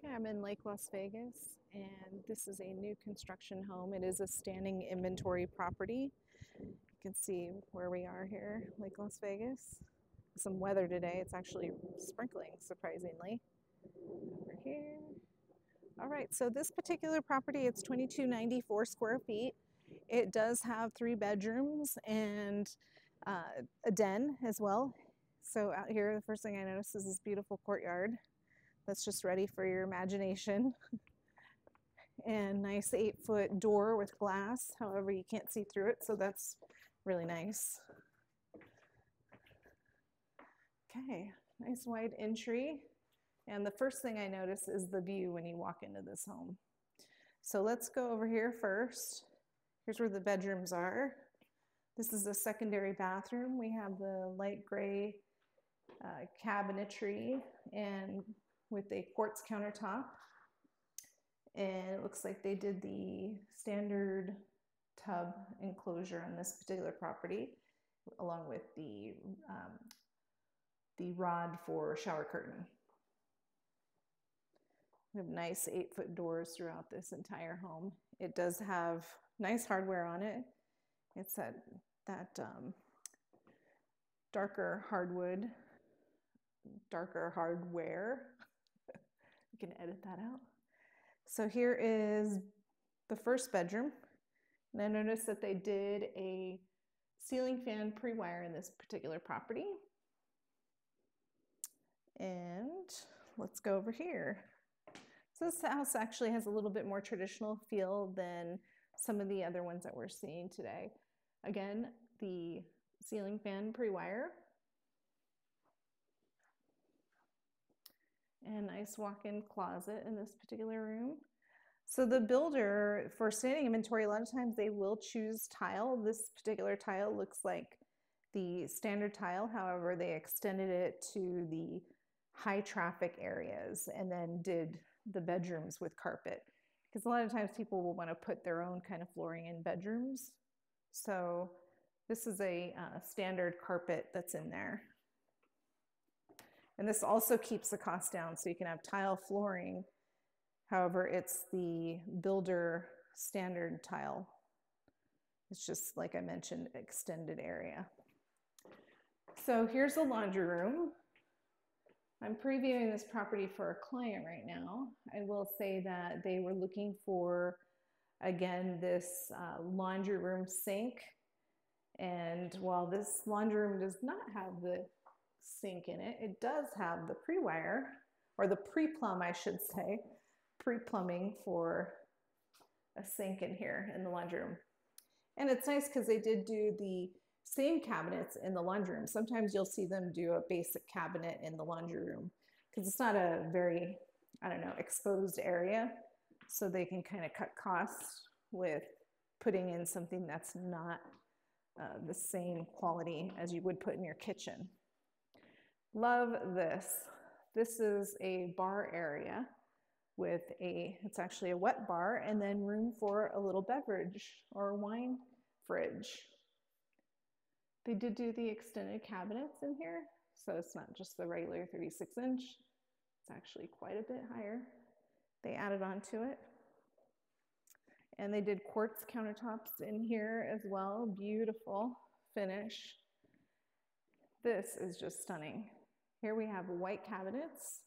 Okay, I'm in Lake Las Vegas, and this is a new construction home. It is a standing inventory property. You can see where we are here, Lake Las Vegas. Some weather today. It's actually sprinkling, surprisingly. Over here. All right, so this particular property, it's 2294 square feet. It does have 3 bedrooms and a den as well. So out here, the first thing I noticed is this beautiful courtyard that's just ready for your imagination. And nice 8-foot door with glass. However, you can't see through it, so that's really nice. Okay, nice wide entry. And the first thing I notice is the view when you walk into this home. So let's go over here first. Here's where the bedrooms are. This is a secondary bathroom. We have the light gray cabinetry and with a quartz countertop. And it looks like they did the standard tub enclosure on this particular property, along with the rod for shower curtain. We have nice 8-foot doors throughout this entire home. It does have nice hardware on it. It's that darker hardwood, darker hardware. You can edit that out. So here is the first bedroom. And I noticed that they did a ceiling fan pre-wire in this particular property. And let's go over here. So this house actually has a little bit more traditional feel than some of the other ones that we're seeing today. Again, the ceiling fan pre-wire. And nice walk-in closet in this particular room. So the builder, for standing inventory, a lot of times they will choose tile. This particular tile looks like the standard tile. However, they extended it to the high traffic areas and then did the bedrooms with carpet. Because a lot of times people will want to put their own kind of flooring in bedrooms. So this is a standard carpet that's in there. And this also keeps the cost down, so you can have tile flooring. However, it's the builder standard tile. It's just, like I mentioned, extended area. So here's the laundry room. I'm previewing this property for a client right now. I will say that they were looking for, again, this laundry room sink. And while this laundry room does not have the sink in it, it does have the pre-wire, or the pre-plumb, I should say, pre-plumbing for a sink in here in the laundry room. And it's nice because they did do the same cabinets in the laundry room. Sometimes you'll see them do a basic cabinet in the laundry room because it's not a very, I don't know, exposed area. So they can kind of cut costs with putting in something that's not the same quality as you would put in your kitchen. Love this. This is a bar area with it's actually a wet bar and then room for a little beverage or wine fridge. They did do the extended cabinets in here, so it's not just the regular 36-inch. It's actually quite a bit higher. They added on to it. And they did quartz countertops in here as well. Beautiful finish. This is just stunning. Here we have white cabinets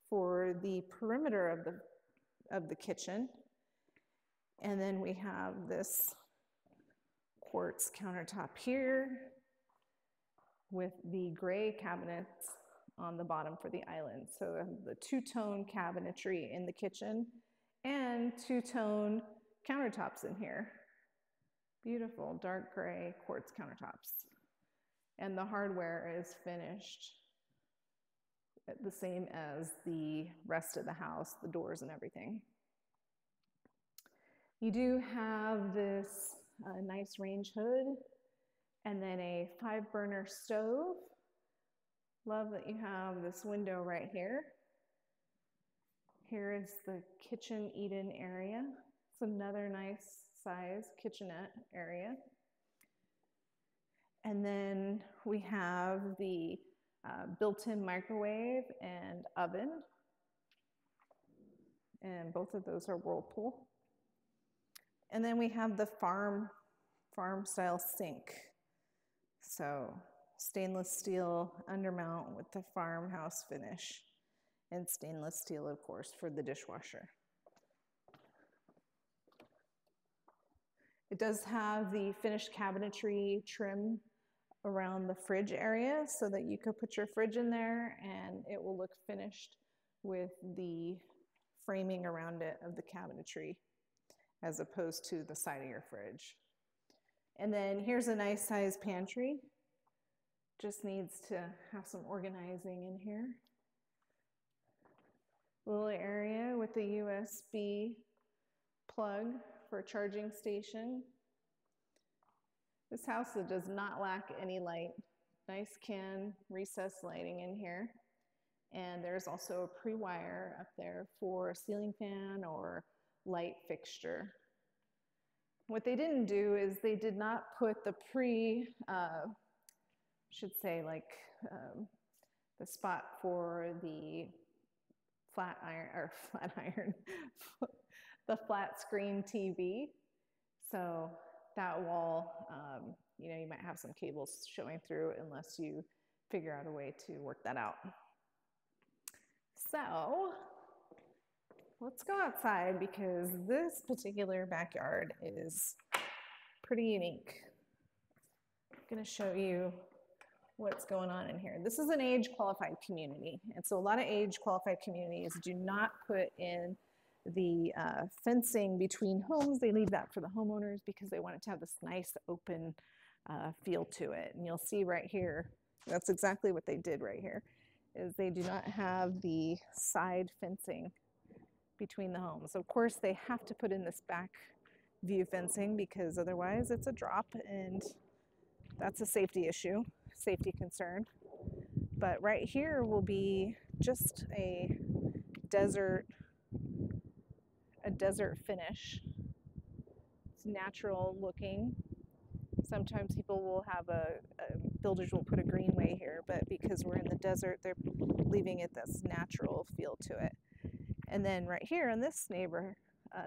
for the perimeter of the kitchen. And then we have this quartz countertop here with the gray cabinets on the bottom for the island. So the two-tone cabinetry in the kitchen and two-tone countertops in here. Beautiful dark gray quartz countertops. And the hardware is finished the same as the rest of the house, the doors and everything. You do have this nice range hood and then a 5-burner stove. Love that you have this window right here. Here is the kitchen eat-in area. It's another nice size kitchenette area. And then we have the built-in microwave and oven and both of those are Whirlpool. And then we have the farm style sink. So stainless steel undermount with the farmhouse finish, and stainless steel, of course, for the dishwasher. It does have the finished cabinetry trim around the fridge area so that you could put your fridge in there and it will look finished with the framing around it of the cabinetry as opposed to the side of your fridge. And then here's a nice sized pantry. Just needs to have some organizing in here. Little area with a USB plug for a charging station. This house does not lack any light. Nice can recessed lighting in here. And there's also a pre-wire up there for a ceiling fan or light fixture. What they didn't do is they did not put the the spot for the the flat screen TV. So that wall, you know, you might have some cables showing through unless you figure out a way to work that out. So let's go outside because this particular backyard is pretty unique. I'm going to show you what's going on in here. This is an age-qualified community, and so a lot of age-qualified communities do not put in the fencing between homes. They leave that for the homeowners because they want it to have this nice open feel to it. And you'll see right here, that's exactly what they did right here, is they do not have the side fencing between the homes. Of course, they have to put in this back view fencing because otherwise it's a drop and that's a safety issue, safety concern. But right here will be just a desert finish. It's natural looking. Sometimes people will have builders will put a greenway here, but because we're in the desert, they're leaving it this natural feel to it. And then right here in this neighbor,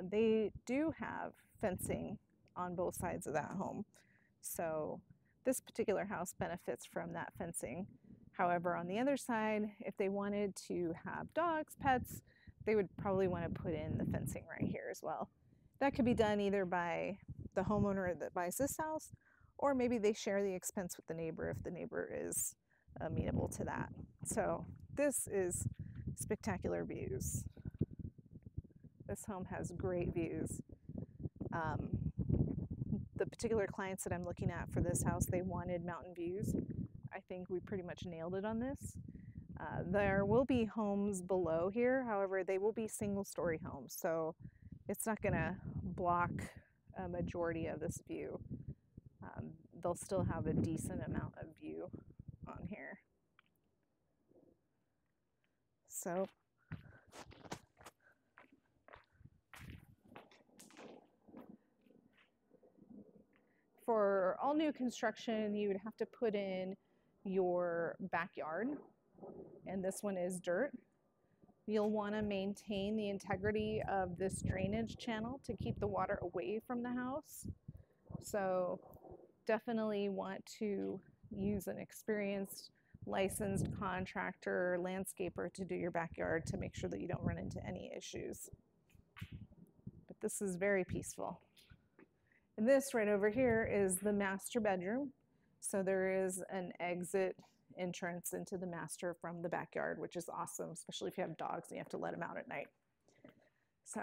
they do have fencing on both sides of that home. So this particular house benefits from that fencing. However, on the other side, if they wanted to have dogs, pets, they would probably want to put in the fencing right here as well. That could be done either by the homeowner that buys this house, or maybe they share the expense with the neighbor if the neighbor is amenable to that. So this is spectacular views. This home has great views. The particular clients that I'm looking at for this house, they wanted mountain views. I think we pretty much nailed it on this. There will be homes below here, however, they will be single-story homes, so it's not going to block a majority of this view. They'll still have a decent amount of view on here. So for all new construction, you would have to put in your backyard, and this one is dirt. You'll want to maintain the integrity of this drainage channel to keep the water away from the house. So definitely want to use an experienced, licensed contractor, landscaper to do your backyard to make sure that you don't run into any issues. But this is very peaceful. And this right over here is the master bedroom. So there is an exit entrance into the master from the backyard, which is awesome, especially if you have dogs and you have to let them out at night. So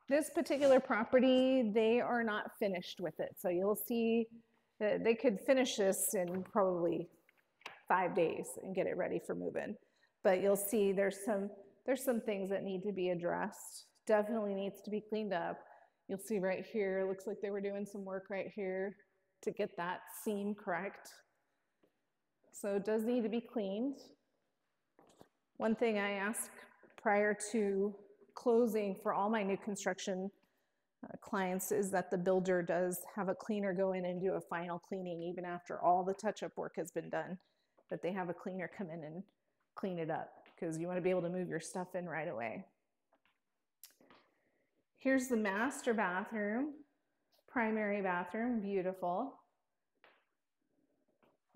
this particular property, they are not finished with it. So you'll see that they could finish this in probably 5 days and get it ready for move-in. But you'll see there's some things that need to be addressed. Definitely needs to be cleaned up. You'll see right here, it looks like they were doing some work right here to get that seam correct. So it does need to be cleaned. One thing I ask prior to closing for all my new construction clients is that the builder does have a cleaner go in and do a final cleaning even after all the touch-up work has been done, that they have a cleaner come in and clean it up because you want to be able to move your stuff in right away. Here's the master bathroom, primary bathroom, beautiful.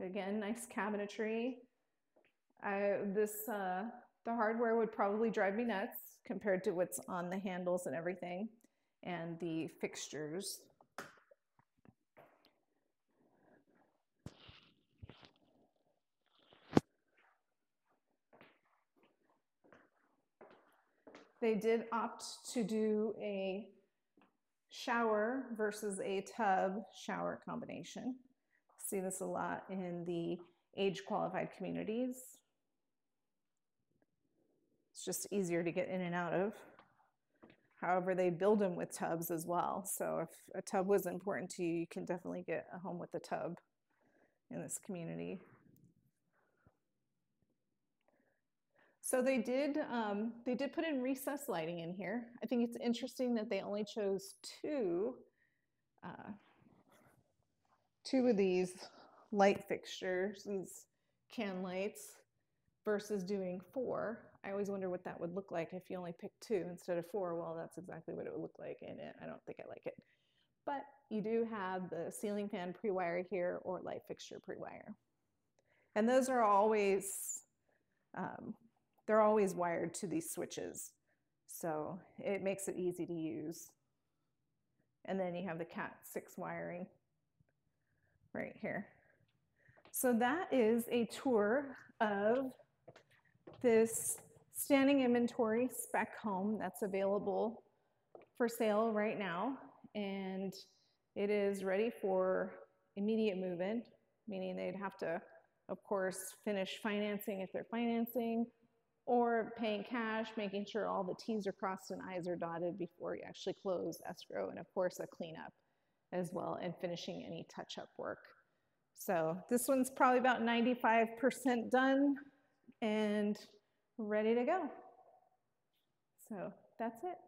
Again, nice cabinetry. The hardware would probably drive me nuts compared to what's on the handles and everything, and the fixtures. They did opt to do a shower versus a tub shower combination. See this a lot in the age-qualified communities. It's just easier to get in and out of. However, they build them with tubs as well. So if a tub was important to you, you can definitely get a home with a tub in this community. So they did put in recessed lighting in here. I think it's interesting that they only chose two of these light fixtures, these can lights, versus doing 4. I always wonder what that would look like if you only picked 2 instead of 4. Well, that's exactly what it would look like, and I don't think I like it. But you do have the ceiling fan pre-wire here or light fixture pre-wire. And those are always, they're always wired to these switches. So it makes it easy to use. And then you have the Cat 6 wiring right here. So that is a tour of this standing inventory spec home that's available for sale right now. And it is ready for immediate move-in, meaning they'd have to, of course, finish financing if they're financing, or paying cash, making sure all the T's are crossed and I's are dotted before you actually close escrow, and of course a cleanup as well, and finishing any touch-up work. So this one's probably about 95% done and ready to go. So that's it.